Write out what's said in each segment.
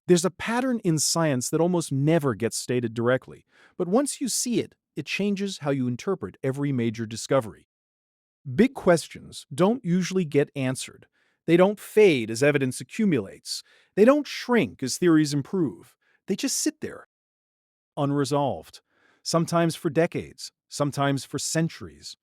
There's a pattern in science that almost never gets stated directly, but once you see it, it changes how you interpret every major discovery. Big questions don't usually get answered. They don't fade as evidence accumulates. They don't shrink as theories improve. They just sit there, unresolved, sometimes for decades, sometimes for centuries.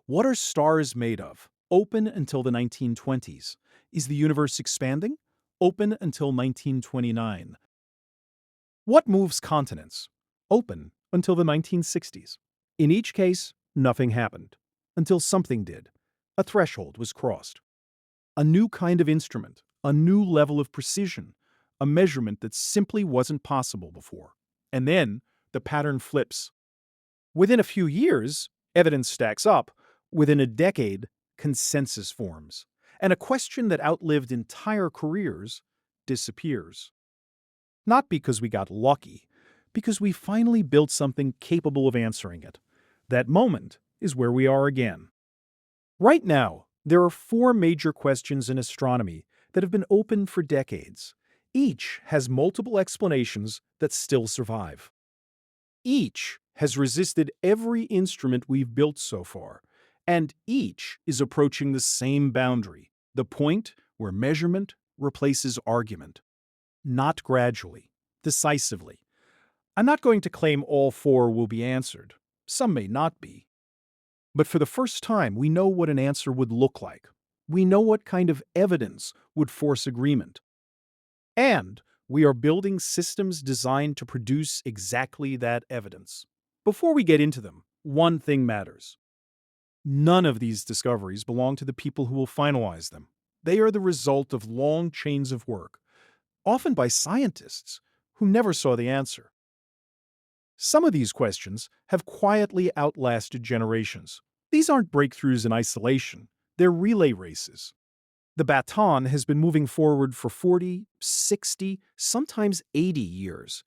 What are stars made of? Open until the 1920s. Is the universe expanding? Open until 1929. What moves continents? Open until the 1960s. In each case, nothing happened. Until something did. A threshold was crossed. A new kind of instrument, a new level of precision, a measurement that simply wasn't possible before. And then, the pattern flips. Within a few years, evidence stacks up. Within a decade, consensus forms. And a question that outlived entire careers disappears. Not because we got lucky, because we finally built something capable of answering it. That moment is where we are again. Right now, there are four major questions in astronomy that have been open for decades. Each has multiple explanations that still survive. Each has resisted every instrument we've built so far, and each is approaching the same boundary, the point where measurement replaces argument. Not gradually, decisively. I'm not going to claim all four will be answered. Some may not be. But for the first time, we know what an answer would look like. We know what kind of evidence would force agreement. And we are building systems designed to produce exactly that evidence. Before we get into them, one thing matters. None of these discoveries belong to the people who will finalize them. They are the result of long chains of work, often by scientists who never saw the answer. Some of these questions have quietly outlasted generations. These aren't breakthroughs in isolation, they're relay races. The baton has been moving forward for 40, 60, sometimes 80 years.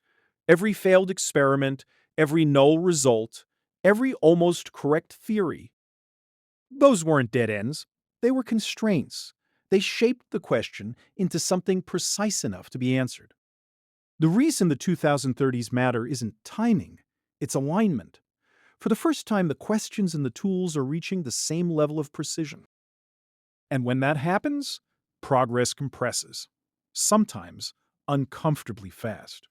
Every failed experiment, every null result, every almost correct theory. Those weren't dead ends, they were constraints. They shaped the question into something precise enough to be answered. The reason the 2030s matter isn't timing, it's alignment. For the first time, the questions and the tools are reaching the same level of precision. And when that happens, progress compresses, sometimes uncomfortably fast.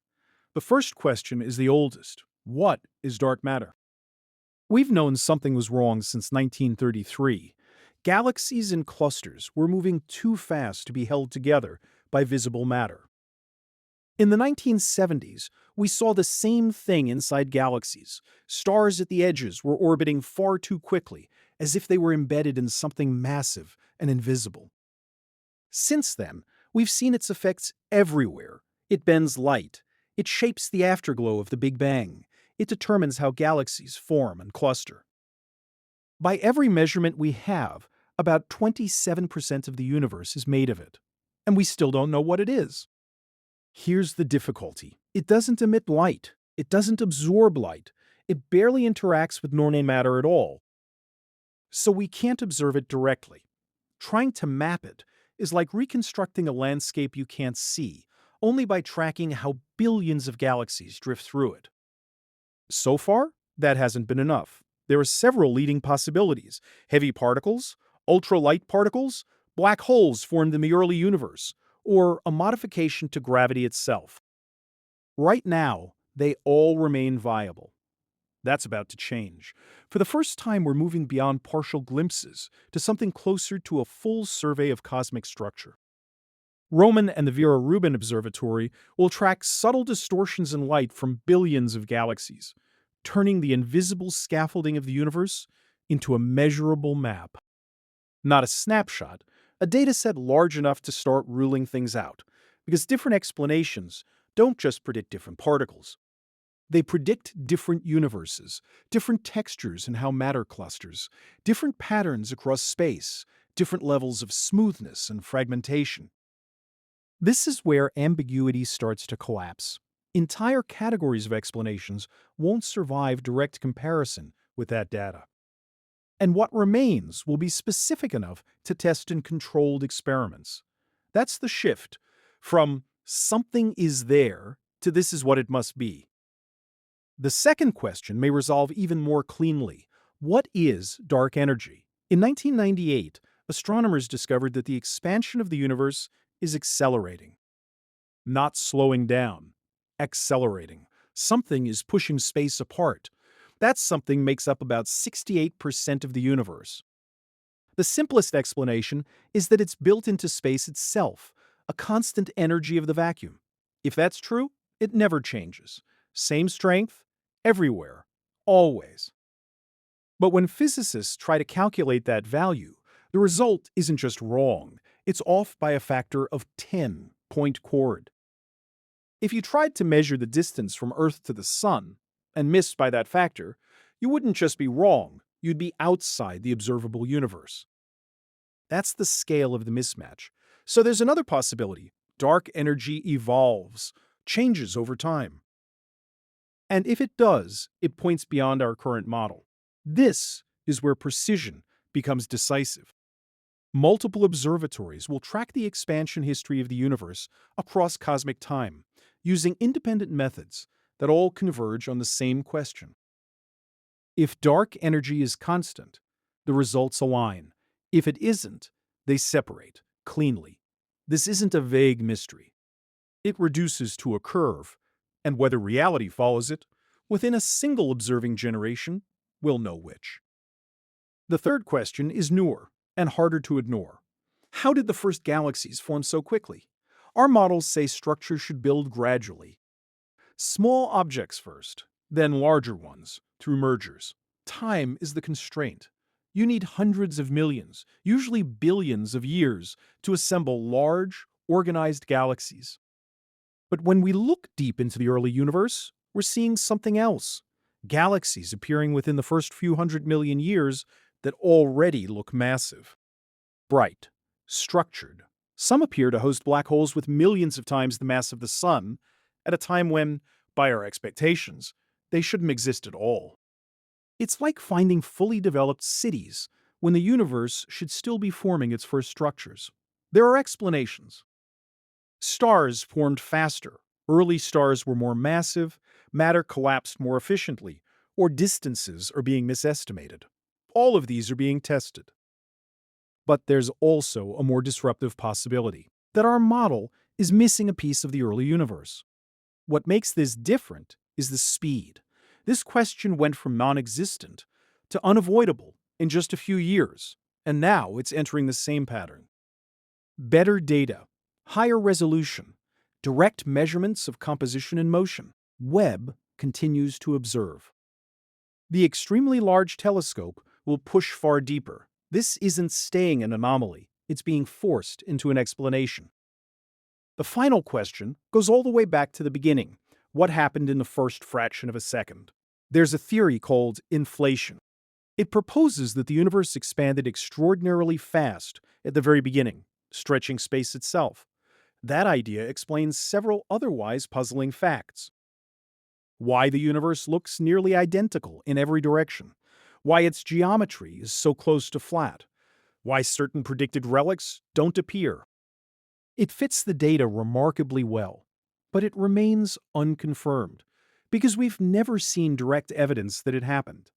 The first question is the oldest. What is dark matter? We've known something was wrong since 1933. Galaxies and clusters were moving too fast to be held together by visible matter. In the 1970s, we saw the same thing inside galaxies. Stars at the edges were orbiting far too quickly, as if they were embedded in something massive and invisible. Since then, we've seen its effects everywhere. It bends light. It shapes the afterglow of the Big Bang. It determines how galaxies form and cluster. By every measurement we have, about 27% of the universe is made of it. And we still don't know what it is. Here's the difficulty. It doesn't emit light. It doesn't absorb light. It barely interacts with normal matter at all. So we can't observe it directly. Trying to map it is like reconstructing a landscape you can't see, only by tracking how billions of galaxies drift through it. So far, that hasn't been enough. There are several leading possibilities: heavy particles, ultralight particles, black holes formed in the early universe, or a modification to gravity itself. Right now, they all remain viable. That's about to change. For the first time, we're moving beyond partial glimpses to something closer to a full survey of cosmic structure. Roman and the Vera Rubin Observatory will track subtle distortions in light from billions of galaxies, turning the invisible scaffolding of the universe into a measurable map. Not a snapshot, a dataset large enough to start ruling things out, because different explanations don't just predict different particles. They predict different universes, different textures in how matter clusters, different patterns across space, different levels of smoothness and fragmentation. This is where ambiguity starts to collapse. Entire categories of explanations won't survive direct comparison with that data. And what remains will be specific enough to test in controlled experiments. That's the shift from something is there to this is what it must be. The second question may resolve even more cleanly. What is dark energy? In 1998, astronomers discovered that the expansion of the universe is accelerating, not slowing down, accelerating. Something is pushing space apart. That something makes up about 68% of the universe. The simplest explanation is that it's built into space itself, a constant energy of the vacuum. If that's true, it never changes. Same strength, everywhere, always. But when physicists try to calculate that value, the result isn't just wrong, it's off by a factor of 10 point chord. If you tried to measure the distance from Earth to the Sun and missed by that factor, you wouldn't just be wrong, you'd be outside the observable universe. That's the scale of the mismatch. So there's another possibility. Dark energy evolves, changes over time. And if it does, it points beyond our current model. This is where precision becomes decisive. Multiple observatories will track the expansion history of the universe across cosmic time, using independent methods that all converge on the same question. If dark energy is constant, the results align. If it isn't, they separate cleanly. This isn't a vague mystery. It reduces to a curve, and whether reality follows it, within a single observing generation, we'll know which. The third question is newer and harder to ignore. How did the first galaxies form so quickly? Our models say structures should build gradually. Small objects first, then larger ones, through mergers. Time is the constraint. You need hundreds of millions, usually billions of years, to assemble large, organized galaxies. But when we look deep into the early universe, we're seeing something else. Galaxies appearing within the first few 100 million years that already look massive. Bright, structured. Some appear to host black holes with millions of times the mass of the Sun, at a time when, by our expectations, they shouldn't exist at all. It's like finding fully developed cities when the universe should still be forming its first structures. There are explanations. Stars formed faster, early stars were more massive, matter collapsed more efficiently, or distances are being misestimated. All of these are being tested. But there's also a more disruptive possibility, that our model is missing a piece of the early universe. What makes this different is the speed. This question went from non-existent to unavoidable in just a few years, and now it's entering the same pattern. Better data, higher resolution, direct measurements of composition and motion. Webb continues to observe. The extremely large telescope will push far deeper. This isn't staying an anomaly, it's being forced into an explanation. The final question goes all the way back to the beginning. What happened in the first fraction of a second? There's a theory called inflation. It proposes that the universe expanded extraordinarily fast at the very beginning, stretching space itself. That idea explains several otherwise puzzling facts. Why the universe looks nearly identical in every direction. Why its geometry is so close to flat. Why certain predicted relics don't appear. It fits the data remarkably well, but it remains unconfirmed, because we've never seen direct evidence that it happened.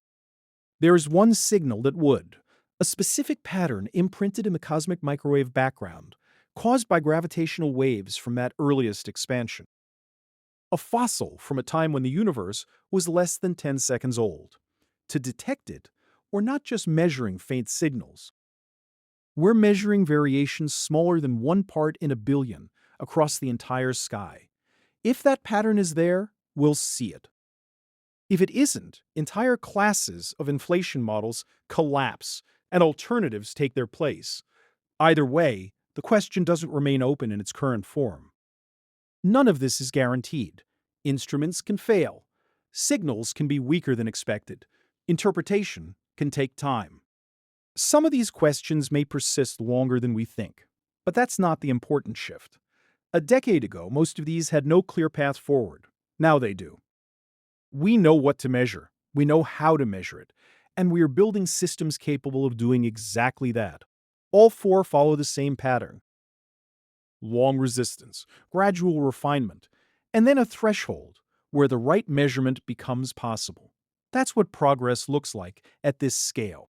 There is one signal that would, a specific pattern imprinted in the cosmic microwave background, caused by gravitational waves from that earliest expansion. A fossil from a time when the universe was less than 10 seconds old. To detect it, we're not just measuring faint signals. We're measuring variations smaller than 1 part in a billion across the entire sky. If that pattern is there, we'll see it. If it isn't, entire classes of inflation models collapse and alternatives take their place. Either way, the question doesn't remain open in its current form. None of this is guaranteed. Instruments can fail. Signals can be weaker than expected. Interpretation can take time. Some of these questions may persist longer than we think, but that's not the important shift. A decade ago, most of these had no clear path forward. Now they do. We know what to measure, we know how to measure it, and we are building systems capable of doing exactly that. All four follow the same pattern. long resistance, gradual refinement, and then a threshold where the right measurement becomes possible. That's what progress looks like at this scale.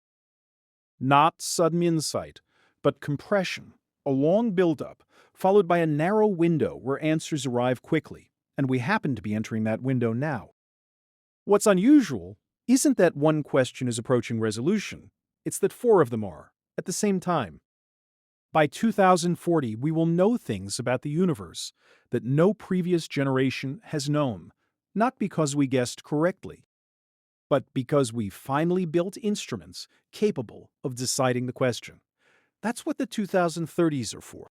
Not sudden insight, but compression, a long buildup, followed by a narrow window where answers arrive quickly, and we happen to be entering that window now. What's unusual isn't that one question is approaching resolution, it's that four of them are, at the same time. By 2040, we will know things about the universe that no previous generation has known, not because we guessed correctly, but because we finally built instruments capable of deciding the question. That's what the 2030s are for.